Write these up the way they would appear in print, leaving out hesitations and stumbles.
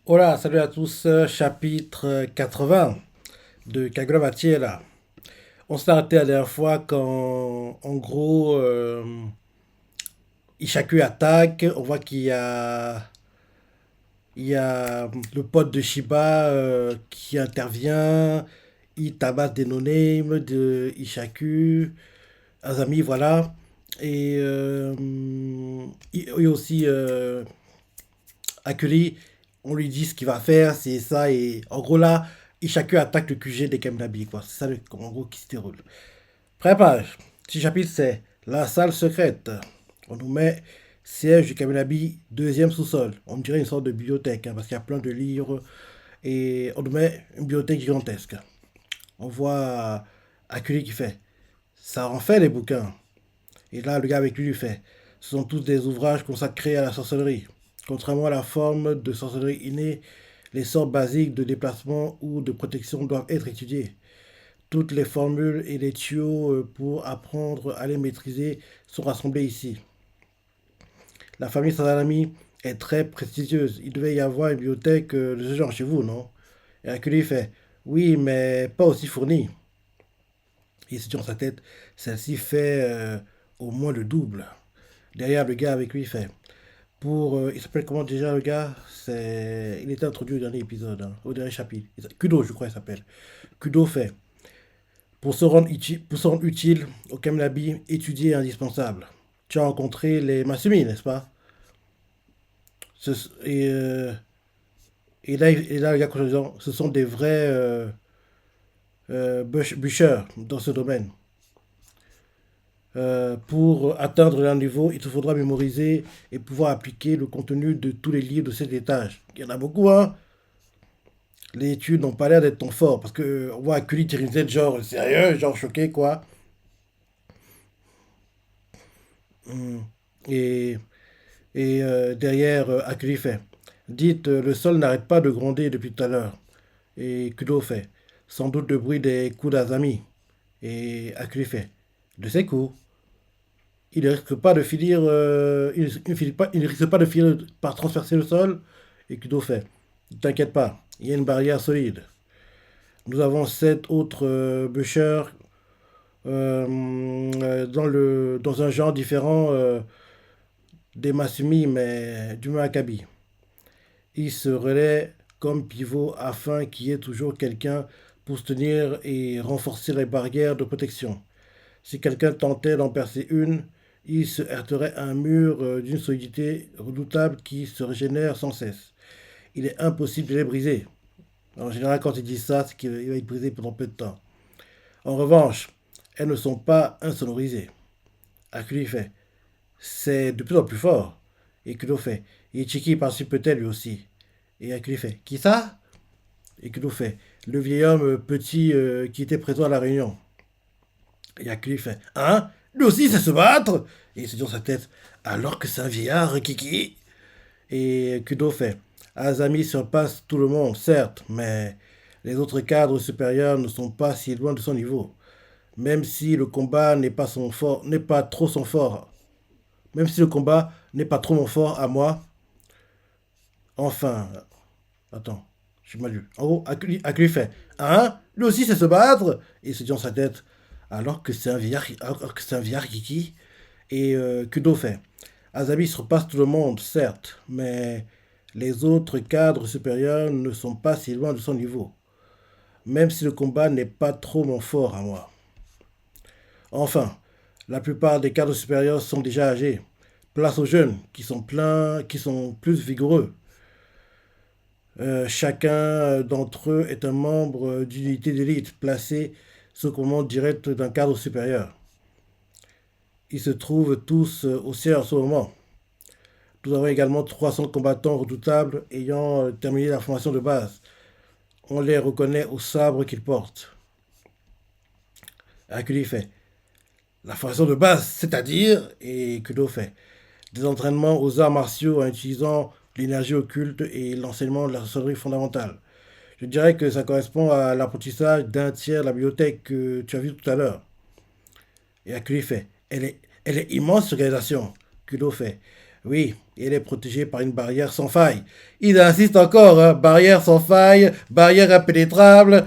Hola, salut à tous, chapitre 80 de Kagura Matiera. On s'est arrêté la dernière fois quand, en gros, Ishaku attaque. On voit qu'il y a le pote de Shiba qui intervient. Il tabasse des no-names de Ishaku, Azami, voilà. Et il y a aussi Akuri, on lui dit ce qu'il va faire, c'est ça, et en gros là, chacun attaque le QG des Kemnabi, quoi. C'est ça, en gros, qui se déroule. Première page, petit chapitre, c'est la salle secrète. On nous met siège du Kamenabi, deuxième sous-sol. On dirait une sorte de bibliothèque, hein, parce qu'il y a plein de livres, et on nous met une bibliothèque gigantesque. On voit Akuri qui fait, ça en fait les bouquins. Et là, le gars avec lui fait, ce sont tous des ouvrages consacrés à la sorcellerie. Contrairement à la forme de sorcellerie innée, les sorts basiques de déplacement ou de protection doivent être étudiés. Toutes les formules et les tuyaux pour apprendre à les maîtriser sont rassemblés ici. La famille Sadanami est très prestigieuse. Il devait y avoir une bibliothèque de ce genre chez vous, non? Et Hercule fait, oui, mais pas aussi fournie. Il se dit dans sa tête, celle-ci fait au moins le double. Derrière, le gars avec lui fait, il s'appelle comment déjà le gars? Il était introduit au dernier épisode, hein, au dernier chapitre. Kudo, je crois, il s'appelle. Kudo fait. Pour se rendre utile au Kamlabi, étudier est indispensable. Tu as rencontré les Masumi, n'est-ce pas? Ce- et, euh, et là, le gars, en disant, ce sont des vrais bûcheurs dans ce domaine. Pour atteindre leur niveau, il te faudra mémoriser et pouvoir appliquer le contenu de tous les livres de cet étage. Il y en a beaucoup, hein? Les études n'ont pas l'air d'être ton fort. Parce que on voit Akuli tirer une tête genre sérieux, genre choqué, quoi. Hum. Et, et derrière, Akuli fait. Dites, le sol n'arrête pas de gronder depuis tout à l'heure. Et Kudo fait. Sans doute le bruit des coups d'Azami. Et Akuli fait. De ses coups. Il ne risque pas de finir. Il ne risque pas de finir par transpercer le sol. Et Kudo fait. Ne t'inquiète pas. Il y a une barrière solide. Nous avons 7 autres bûcheurs dans un genre différent des Masumi, mais du Maccabi. Il se relaie comme pivot afin qu'il y ait toujours quelqu'un pour soutenir et renforcer les barrières de protection. Si quelqu'un tentait d'en percer une, il se heurterait à un mur d'une solidité redoutable qui se régénère sans cesse. Il est impossible de les briser. En général, quand il dit ça, c'est qu'il va être brisé pendant peu de temps. En revanche, elles ne sont pas insonorisées. Akuli fait. C'est de plus en plus fort. Et Kudo fait. Ichiki participe peut-être lui aussi. Et Akuli fait. Qui ça? Et Kudo fait. Le vieil homme petit qui était présent à la réunion. Et Akuli fait. Hein? Lui aussi sait se battre? Et il se dit dans sa tête. Alors que c'est un vieillard, Kiki. Et Kudo fait. Azami surpasse tout le monde, certes, mais les autres cadres supérieurs ne sont pas si loin de son niveau. Même si le combat n'est pas trop son fort, même si le combat n'est pas trop mon fort à moi, enfin, attends, je suis mal lu. En gros, Akuli fait, hein, lui aussi c'est se battre, et il se dit dans sa tête, alors que c'est un vieillard Kiki, et Kudo fait, Azabi surpasse tout le monde, certes, mais les autres cadres supérieurs ne sont pas si loin de son niveau, même si le combat n'est pas trop mon fort à moi. Enfin, la plupart des cadres supérieurs sont déjà âgés. Place aux jeunes, qui sont plus vigoureux. Chacun d'entre eux est un membre d'une unité d'élite placée sous commande directe d'un cadre supérieur. Ils se trouvent tous au ciel en ce moment. Nous avons également 300 combattants redoutables ayant terminé la formation de base. On les reconnaît au sabre qu'ils portent. Hercule fait la formation de base, c'est-à-dire, et Kudo fait des entraînements aux arts martiaux en utilisant l'énergie occulte et l'enseignement de la sorcellerie fondamentale. Je dirais que ça correspond à l'apprentissage d'un tiers de la bibliothèque que tu as vu tout à l'heure. Et Akuli fait elle est immense, cette organisation. Kudo fait Oui, elle est protégée par une barrière sans faille. Il insiste encore, hein, barrière sans faille, barrière impénétrable,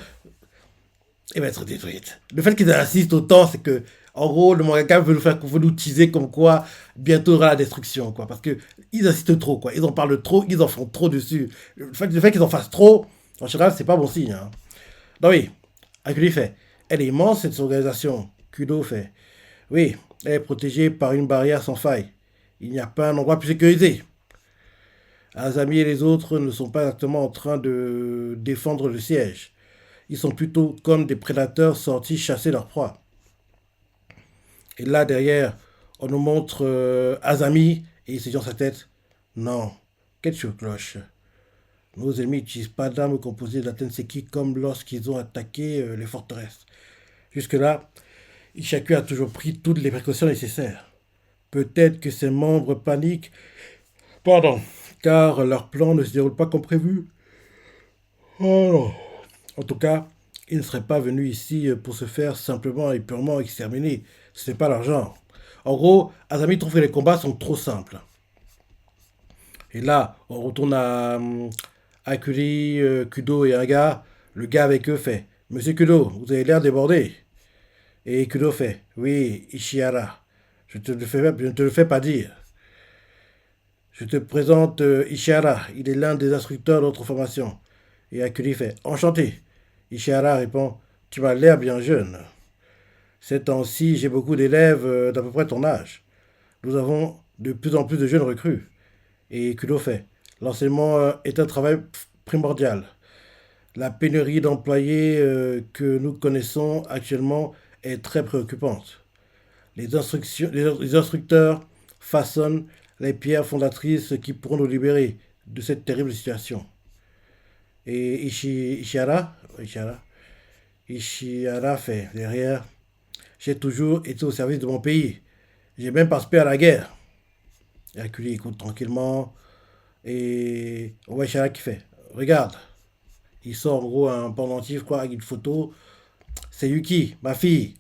et va être détruite. Le fait qu'ils insistent autant, c'est que, en gros, le mangaka veut nous teaser comme quoi bientôt il y aura la destruction, quoi. Parce que ils insistent trop, quoi. Ils en parlent trop, ils en font trop dessus. Le fait qu'ils en fassent trop, en général, c'est pas bon signe, hein. Donc oui, Akuli fait. Elle est immense, cette organisation. Kudo fait. Oui, elle est protégée par une barrière sans faille. Il n'y a pas un endroit plus sécurisé. Azami et les autres ne sont pas exactement en train de défendre le siège. Ils sont plutôt comme des prédateurs sortis chasser leur proie. Et là, derrière, on nous montre Azami et il se dit dans sa tête, non, quelle cloche. Nos ennemis n'utilisent pas d'armes composées d'Atenseki comme lorsqu'ils ont attaqué les forteresses. Jusque-là, Ishaku a toujours pris toutes les précautions nécessaires. Peut-être que ses membres paniquent, pardon, car leur plan ne se déroule pas comme prévu. Oh non. En tout cas, ils ne seraient pas venus ici pour se faire simplement et purement exterminer. Ce n'est pas leur genre. En gros, Azami trouve que les combats sont trop simples. Et là, on retourne à Akuri, Kudo et Aga. Le gars avec eux fait Monsieur Kudo, vous avez l'air débordé. Et Kudo fait Oui, Ishihara, je ne te le fais pas dire. Je te présente Ishihara, il est l'un des instructeurs de notre formation. Et Akuri fait Enchanté. Ishihara répond Tu m'as l'air bien jeune. Ces temps-ci, j'ai beaucoup d'élèves d'à peu près ton âge. Nous avons de plus en plus de jeunes recrues. Et Kudo fait L'enseignement est un travail primordial. La pénurie d'employés que nous connaissons actuellement est très préoccupante. Les instructeurs façonnent les pierres fondatrices qui pourront nous libérer de cette terrible situation. Et Ishihara fait derrière. J'ai toujours été au service de mon pays. J'ai même participé à la guerre. Hercule écoute tranquillement. Et on voit Ishihara qui fait. Regarde. Il sort en gros un pendentif quoi, avec une photo. C'est Yuki, ma fille.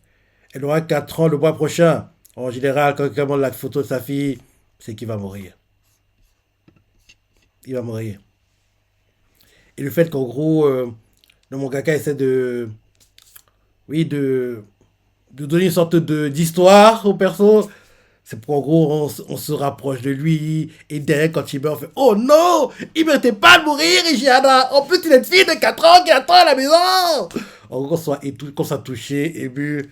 Elle aura 4 ans le mois prochain. En général, quand quelqu'un montre la photo de sa fille, c'est qu'il va mourir. Il va mourir. Et le fait qu'en gros, le mangaka essaie de. Oui, de donner une sorte d'histoire au perso. C'est pour en gros, on se rapproche de lui. Et derrière, quand il meurt, on fait Oh non Il ne méritait pas de mourir, Ishiana. En plus, il est une fille de 4 ans qui attend à la maison. En gros, qu'on soit touché, ému.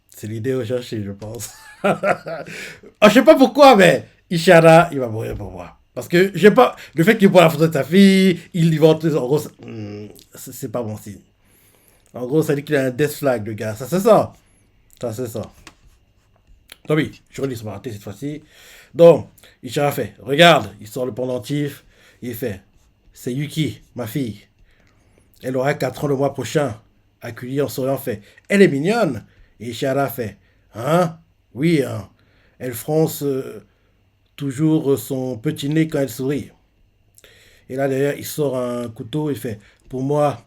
C'est l'idée recherchée, je pense. Je sais pas pourquoi, mais Ishihara, il va mourir pour moi. Parce que j'ai pas. Le fait qu'il voit la photo de sa fille, il y va. En gros, c'est pas bon signe. En gros, ça dit qu'il a un death flag, le gars. Ça, c'est ça. Ça, c'est ça. Donc, oui, je relis son raté cette fois-ci. Donc, Ishihara fait Regarde, il sort le pendentif. Il fait C'est Yuki, ma fille. Elle aura 4 ans le mois prochain. Accueilli en souriant fait Elle est mignonne. Et Ishihara fait Hein Oui, hein. Elle fronce toujours son petit nez quand elle sourit. Et là, derrière, il sort un couteau. Il fait Pour moi,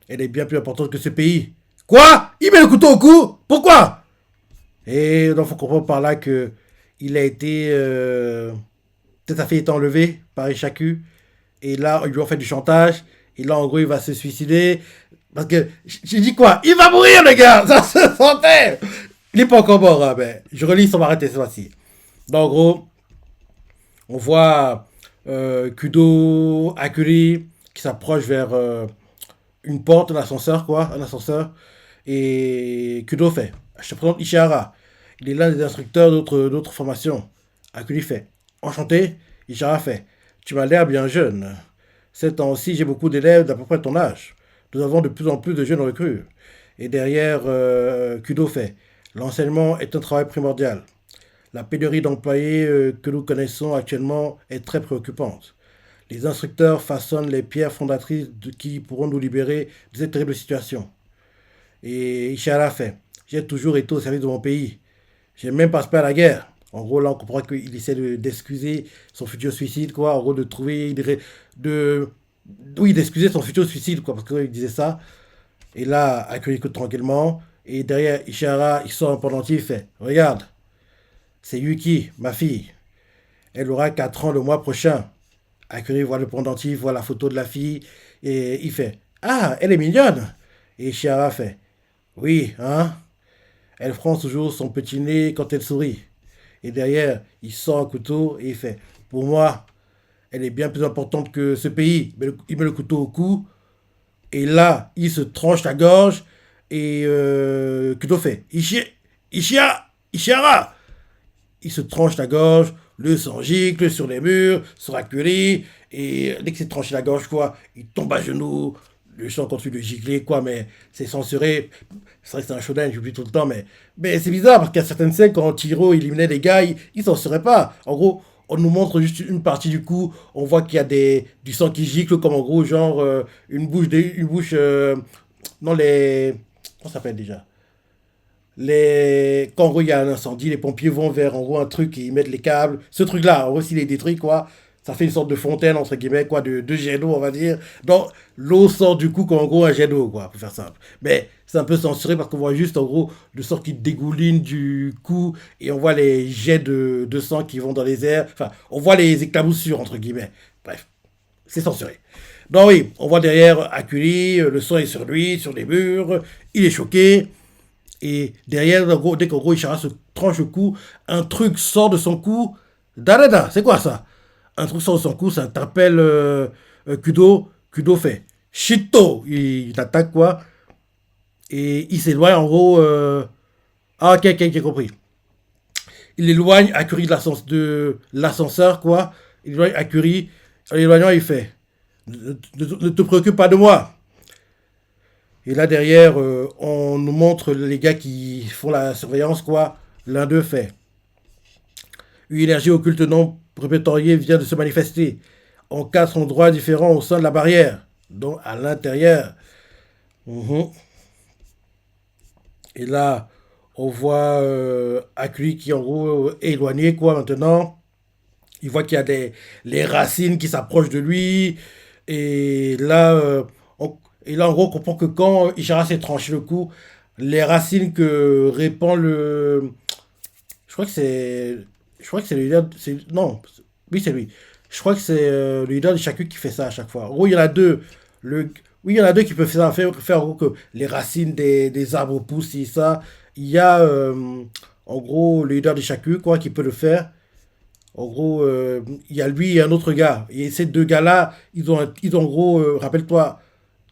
elle est bien plus importante que ce pays. Quoi Il met le couteau au cou Pourquoi Et donc, il faut comprendre par là que il a été. Peut-être sa fille est enlevée par Ishaku. Et là, ils lui ont fait du chantage. Et là, en gros, il va se suicider. Parce que, j'ai dit quoi Il va mourir, le gars Ça se sentait Il n'est pas encore mort, hein, mais je relis son arrêté cette fois-ci. Donc, en gros, on voit Kudo, Akuri, qui s'approche vers une porte, un ascenseur, quoi, un ascenseur. Et Kudo fait, je te présente Ishihara. Il est l'un des instructeurs d'autres formations. Akuri fait, enchanté. Ishihara fait, tu m'as l'air bien jeune. Ces temps-ci, j'ai beaucoup d'élèves d'à peu près ton âge. Nous avons de plus en plus de jeunes recrues. Et derrière, Kudo fait, l'enseignement est un travail primordial. La pénurie d'employés que nous connaissons actuellement est très préoccupante. Les instructeurs façonnent les pierres fondatrices qui pourront nous libérer de cette terrible situation. Et Ishihara fait J'ai toujours été au service de mon pays. J'ai même participé à la guerre. En gros, là, on comprend qu'il essaie d'excuser son futur suicide, quoi. En gros, de trouver. Oui, d'excuser son futur suicide, quoi. Parce qu'il disait ça. Et là, Akio écoute tranquillement. Et derrière, Ishihara, il sort un pendentif, il fait Regarde, c'est Yuki, ma fille. Elle aura 4 ans le mois prochain. Akuri voit le pendentif, voit la photo de la fille, et il fait ah, elle est mignonne. Et Chiara fait oui, hein. Elle fronce toujours son petit nez quand elle sourit. Et derrière, il sort un couteau et il fait pour moi, elle est bien plus importante que ce pays. Il met le couteau au cou, et là, il se tranche la gorge, et Kudo fait Ishiara. Il se tranche la gorge, le sang gicle sur les murs, sur la curie, et dès qu'il s'est tranché la gorge, quoi, il tombe à genoux, le sang continue de gicler, quoi, mais c'est censuré. C'est vrai que c'est un shonen, j'oublie tout le temps, mais c'est bizarre, parce qu'il y a certaines scènes, quand Tiro éliminait les gars, il censurait pas. En gros, on nous montre juste une partie du coup, on voit qu'il y a du sang qui gicle, comme en gros, genre, une bouche, non, les... Comment ça s'appelle déjà? Quand en gros il y a un incendie, les pompiers vont vers en gros un truc et ils mettent les câbles. Ce truc-là, en gros, s'il est détruit, quoi, ça fait une sorte de fontaine, entre guillemets, quoi, de jet d'eau, on va dire. Donc, l'eau sort du coup comme en gros un jet d'eau, quoi, pour faire simple. Mais c'est un peu censuré parce qu'on voit juste en gros le sang qui dégouline du cou et on voit les jets de sang qui vont dans les airs. Enfin, on voit les éclaboussures, entre guillemets. Bref, c'est censuré. Donc oui, on voit derrière Akuli, le sang est sur lui, sur les murs, il est choqué. Et derrière, en gros, dès qu'en gros Ishara se tranche le cou, un truc sort de son cou. Dareda, c'est quoi ça? Un truc sort de son cou, ça t'appelle Kudo. Kudo fait Shito. Il attaque quoi? Et il s'éloigne en gros. Ah, ok, ok, j'ai compris. Il éloigne Akuri de l'ascenseur, quoi. Il éloigne Akuri. En l'éloignant, il fait ne te préoccupe pas de moi. Et là derrière, on nous montre les gars qui font la surveillance, quoi. L'un d'eux fait une énergie occulte non répertoriée vient de se manifester. On casse son droit différent au sein de la barrière, donc à l'intérieur. Mhm. Et là, on voit Akui qui en gros est éloigné, quoi, maintenant. Il voit qu'il y a les racines qui s'approchent de lui. Et là, en gros, on comprend que quand Ishara s'est tranché le cou, les racines que répand le. Je crois que c'est. Je crois que c'est le leader. Non, oui, c'est lui. Je crois que c'est le leader de Shaku qui fait ça à chaque fois. En gros, il y en a deux. Oui, il y en a deux qui peuvent faire en gros que les racines des arbres poussent et ça. Il y a en gros le leader de Shaku, quoi, qui peut le faire. En gros, il y a lui et un autre gars. Et ces deux gars-là, ils ont en gros, rappelle-toi,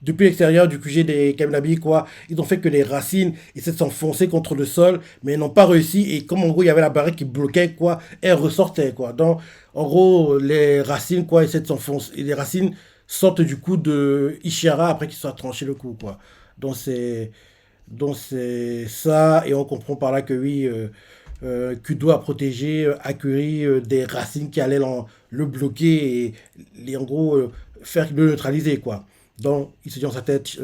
depuis l'extérieur du QG des Kamnabi, quoi, ils ont fait que les racines essaient de s'enfoncer contre le sol, mais ils n'ont pas réussi. Et comme en gros, il y avait la barrière qui bloquait, quoi, elles ressortaient, quoi. Donc, en gros, les racines, quoi, essaient de s'enfoncer. Et les racines sortent du coup de Ishihara après qu'il soit tranché le coup, quoi. Donc, c'est. Donc c'est ça, et on comprend par là que oui, Kudo a protégé Akuri des racines qui allaient le bloquer et en gros faire le neutraliser quoi. Donc il se dit dans sa tête,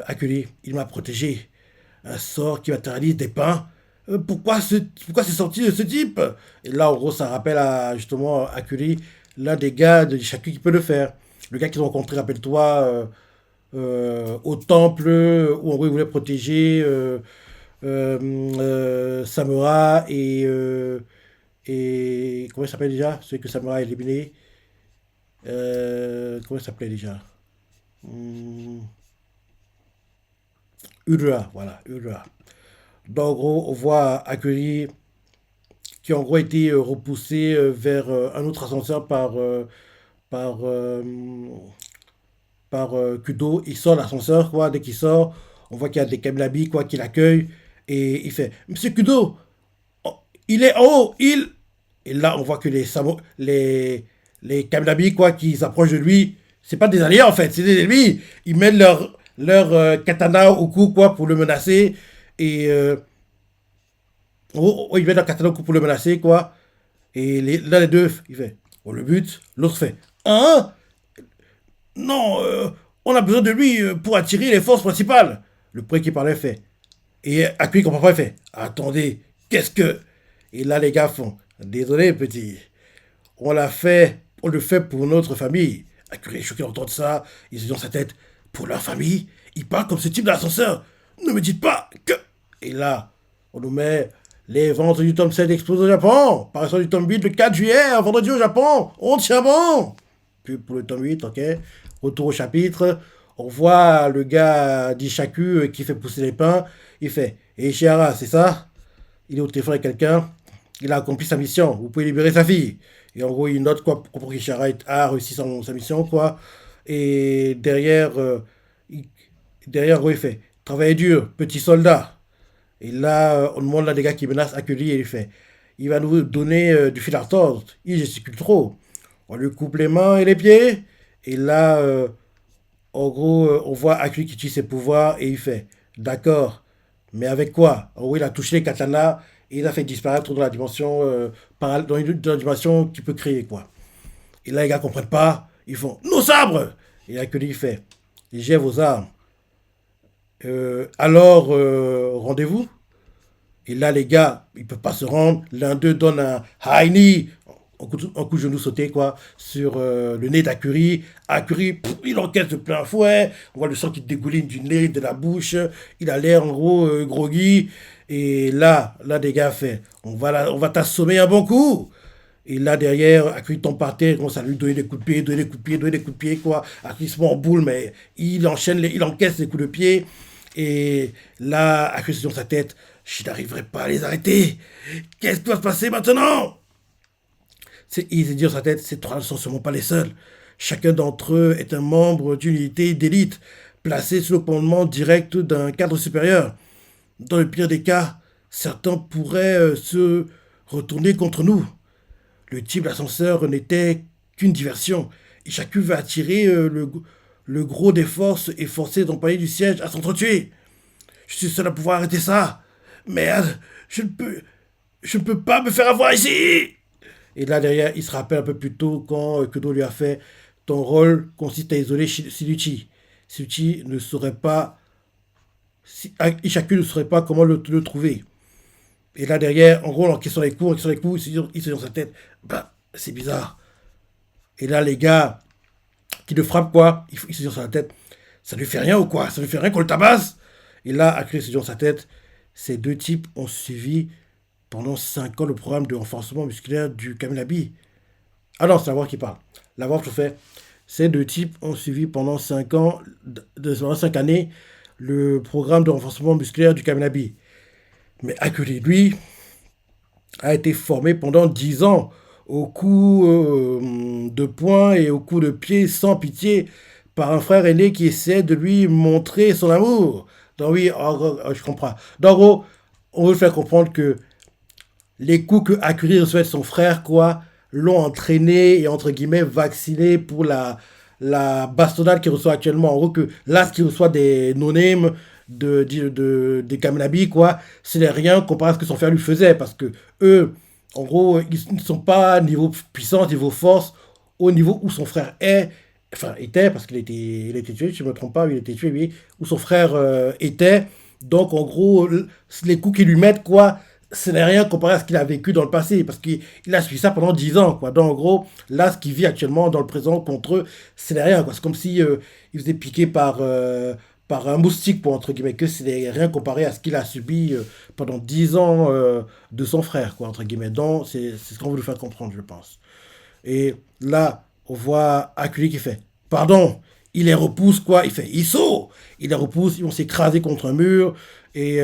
Akuri, il m'a protégé. Un sort qui matérialise des pains. Pourquoi c'est sorti de ce type? Et là en gros ça rappelle à justement Akuri, l'un des gars de chacun qui peut le faire. Le gars qu'ils ont rencontré, rappelle-toi, au temple où en gros ils voulaient protéger Samura et comment il s'appelle déjà? Celui que Samura a éliminé. Comment il s'appelait déjà? Hmm, Urua, voilà, Urua. Donc en gros, on voit Akuri qui en gros a été repoussé vers un autre ascenseur par, euh, par Kudo. Il sort de l'ascenseur, quoi. Dès qu'il sort, on voit qu'il y a des Kemlabi, quoi, qui l'accueillent. Et il fait Monsieur Kudo, oh, il est en haut, il. Et là, on voit que les Kemlabi, quoi, qui s'approchent de lui, c'est pas des alliés en fait, c'est des ennemis. Ils mettent leur katana au cou, quoi, pour le menacer. Et ils mettent leur katana au cou pour le menacer, quoi. Et l'un des deux, il fait on le bute, l'autre fait hein? Non, on a besoin de lui pour attirer les forces principales. Le prêtre qui parlait fait. Et Akui comprend pas, il fait. Attendez, qu'est-ce que. Et là, les gars font. Désolé, petit. On le fait pour notre famille. Akui est choqué d'entendre ça. Il se dit dans sa tête. Pour leur famille, il parle comme ce type d'ascenseur. Ne me dites pas que. Et là, on nous met Les ventes du tome 7 explosent au Japon. Parution du tome 8 le 4 juillet, vendredi au Japon. On tient bon. Puis pour le tome 8, ok. Retour au chapitre. On voit le gars d'Ishaku qui fait pousser les pains. Il fait, et Ishihara, c'est ça? Il est au téléphone avec quelqu'un. Il a accompli sa mission. Vous pouvez libérer sa fille. Et en gros, il note quoi pour qu'Ishihara a réussi sa mission, quoi. Et derrière, derrière, en gros, il fait, travaillez dur, petit soldat. Et là, on demande là des gars qui menacent Akuli et il fait, il va nous donner du fil à retordre. Il gesticule trop. On lui coupe les mains et les pieds. Et là, en gros, on voit Akuli qui utilise ses pouvoirs et il fait, d'accord, mais avec quoi? En gros, il a touché les katanas et il a fait disparaître dans la dimension, dans la dimension qu'il peut créer, quoi. Et là, les gars comprennent pas. Ils font, nos sabres! Et Akuli il fait, j'ai vos armes. Alors, rendez-vous. Et là, les gars, ils peuvent pas se rendre. L'un d'eux donne un high knee, un coup de genou sauté, quoi, sur le nez d'Akuri. Akuri, il encaisse de plein fouet. On voit le sang qui dégouline du nez, de la bouche. Il a l'air, en gros, groggy. Et là, des gars fait, on va t'assommer un bon coup. Et là, derrière, Akuri tombe par terre, il commence à lui donner des coups de pied, donner des coups de pied, donner des coups de pied, quoi. Akuri se met en boule, mais il encaisse les coups de pied. Et là, Akuri se dit dans sa tête, je n'arriverai pas à les arrêter. Qu'est-ce qui va se passer maintenant? Il se dit dans sa tête, ces trois ne sont sûrement pas les seuls. Chacun d'entre eux est un membre d'une unité d'élite, placé sous le commandement direct d'un cadre supérieur. Dans le pire des cas, certains pourraient se retourner contre nous. Le type d'ascenseur n'était qu'une diversion, et chacun va attirer le gros des forces et forcer d'employer du siège à s'entretuer. Je suis seul à pouvoir arrêter ça. Merde, je ne peux pas me faire avoir ici. Et là, derrière, il se rappelle un peu plus tôt quand Kudo lui a fait, ton rôle consiste à isoler Shinichi. Shinichi ne saurait pas, Ishaku ne saurait pas comment le trouver. Et là, derrière, en gros, en question les coups, il se dit dans sa tête, bah, c'est bizarre. Et là, les gars qui le frappent, quoi, il se dit dans sa tête, ça lui fait rien ou quoi? Ça lui fait rien qu'on le tabasse? Et là, Akuri se dit dans sa tête, ces deux types ont suivi pendant 5 ans le programme de renforcement musculaire du Kaminabi. Ah non, c'est la voix qui parle. La voix tout fait. Ces deux types ont suivi pendant 5 ans, pendant 5 années, le programme de renforcement musculaire du Kaminabi. Mais Akuri, lui, a été formé pendant 10 ans au coup de poing et au coup de pied sans pitié par un frère aîné qui essaie de lui montrer son amour. Donc oui, je comprends. Donc en gros, on veut faire comprendre que les coups que Akuri reçoit de son frère, quoi, l'ont entraîné et entre guillemets vacciné pour la bastonnade qu'il reçoit actuellement. En gros, que là, ce qu'il reçoit des no-name, des Kaminabi, quoi, c'est rien comparé à ce que son frère lui faisait. Parce que eux, en gros, ils ne sont pas niveau puissance, niveau force, au niveau où son frère est. Enfin, était, parce il était tué, si je ne me trompe pas, il était tué, oui, où son frère était. Donc, en gros, les coups qu'ils lui mettent, quoi, ce n'est rien comparé à ce qu'il a vécu dans le passé, parce qu'il a suivi ça pendant 10 ans, quoi. Donc, en gros, là, ce qu'il vit actuellement dans le présent contre eux, ce n'est rien, quoi. C'est comme si il faisait piquer par un moustique, pour entre guillemets, que ce n'est rien comparé à ce qu'il a subi pendant 10 ans de son frère, quoi, entre guillemets. Donc, c'est ce qu'on veut lui faire comprendre, je pense. Et là, on voit Akuli qui fait, pardon, il les repousse, quoi. Il fait, ils sautent. Il les repousse, ils vont s'écraser contre un mur, et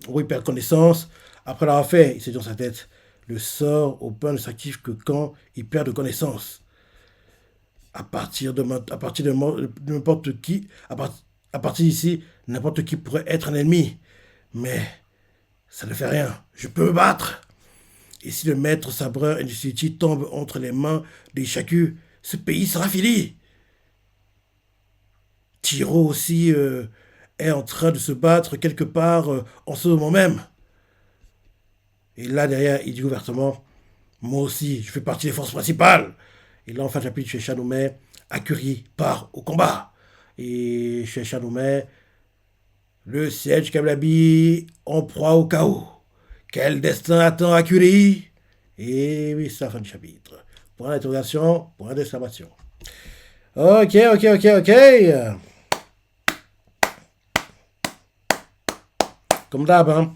oui, il perd connaissance. Après l'avoir fait, il s'est dit dans sa tête, le sort au pain ne s'active que quand il perd de connaissance. À partir de n'importe qui, à partir d'ici, n'importe qui pourrait être un ennemi. Mais ça ne fait rien. Je peux me battre. Et si le maître sabreur Initiative tombe entre les mains d'Ishaku, ce pays sera fini. Tiro aussi est en train de se battre quelque part en ce moment même. Et là, derrière, il dit ouvertement, moi aussi, je fais partie des forces principales. Et là, en fin de chapitre, chez Shanoume, Akuri part au combat. Et chez Shanoume, le siège Kablabi en proie au chaos. Quel destin attend Akuri? Et oui, c'est la fin du chapitre. Point d'interrogation, point d'exclamation. Ok. Comme d'hab, hein.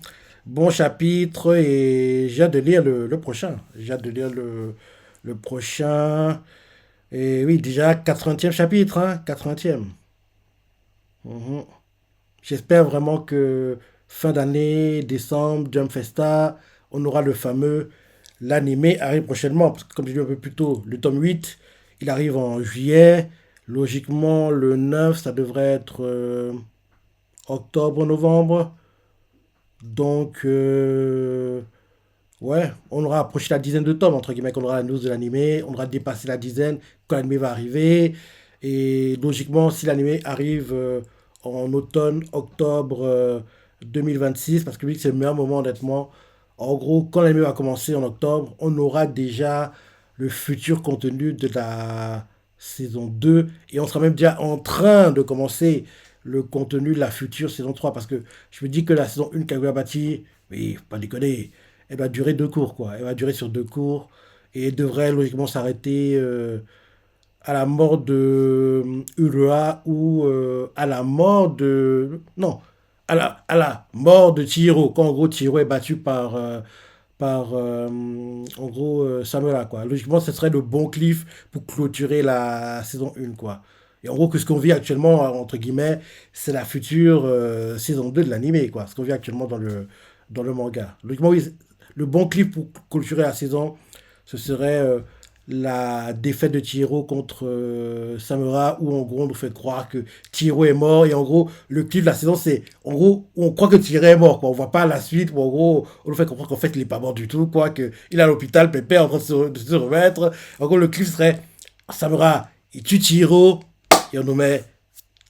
bon chapitre et j'ai hâte de lire le prochain. J'ai hâte de lire le prochain. Et oui, déjà 80e chapitre, hein, 80e. Mhm. J'espère vraiment que fin d'année, décembre, Jump Festa, on aura le fameux. L'animé arrive prochainement, parce que comme je l'ai dit un peu plus tôt, le tome 8 il arrive en juillet. Logiquement, le 9 ça devrait être octobre, novembre. Donc, ouais, on aura approché la dizaine de tomes, entre guillemets, qu'on aura la news de l'animé, on aura dépassé la dizaine quand l'animé va arriver. Et logiquement, si l'animé arrive en automne, octobre 2026, parce que oui, c'est le meilleur moment, honnêtement. En gros, quand l'animé va commencer en octobre, on aura déjà le futur contenu de la saison 2 et on sera même déjà en train de commencer le contenu de la future saison 3 parce que je me dis que la saison 1 Kaguya Bati, oui, faut pas déconner, elle va durer deux cours, quoi. Elle va durer sur deux cours et devrait logiquement s'arrêter à la mort de Urua ou à la mort de... Non, à la mort de Chihiro, quand en gros Chihiro est battu par en gros Samura, quoi. Logiquement, ce serait le bon cliff pour clôturer la saison 1, quoi. Et en gros, que ce qu'on vit actuellement, entre guillemets, c'est la future saison 2 de l'animé, quoi. Ce qu'on vit actuellement dans le manga. Logiquement, oui, le bon cliff pour clôturer la saison, ce serait la défaite de Chihiro contre Samura, où en gros on nous fait croire que Chihiro est mort, et en gros le clip de la saison c'est en gros on croit que Chihiro est mort, quoi. On voit pas la suite, où en gros on nous fait comprendre qu'en fait il est pas mort du tout, quoi, qu'il est à l'hôpital, Pépé est en train de se remettre. En gros le clip serait Samura, il tue Chihiro, et on nous met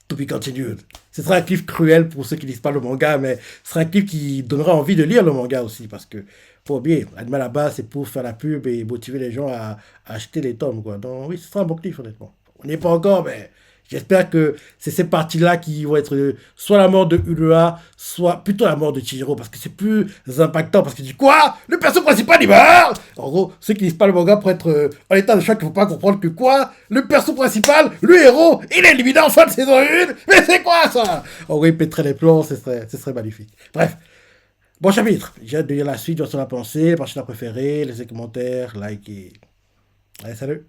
To be continued. Ce sera un clip cruel pour ceux qui lisent pas le manga, mais ce sera un clip qui donnera envie de lire le manga aussi, parce que, faut oublier, l'anime à la base, c'est pour faire la pub et motiver les gens à acheter les tomes, quoi. Donc oui, ce sera un bon clip, honnêtement. On n'y est pas encore, mais j'espère que c'est ces parties-là qui vont être soit la mort de Ulua, soit plutôt la mort de Chihiro, parce que c'est plus impactant, parce que tu dis quoi? Le perso principal il meurt. En gros, ceux qui lisent pas le manga pour être en état de choc, il faut pas comprendre que quoi? Le perso principal, le héros, il est éliminé en fin de saison 1. Mais c'est quoi ça? En gros, il pèterait les plombs, ce serait magnifique. Bref, bon chapitre. J'ai hâte de lire la suite, je vais la penser, les parties préférées, laissez commentaires, likez. Allez, salut.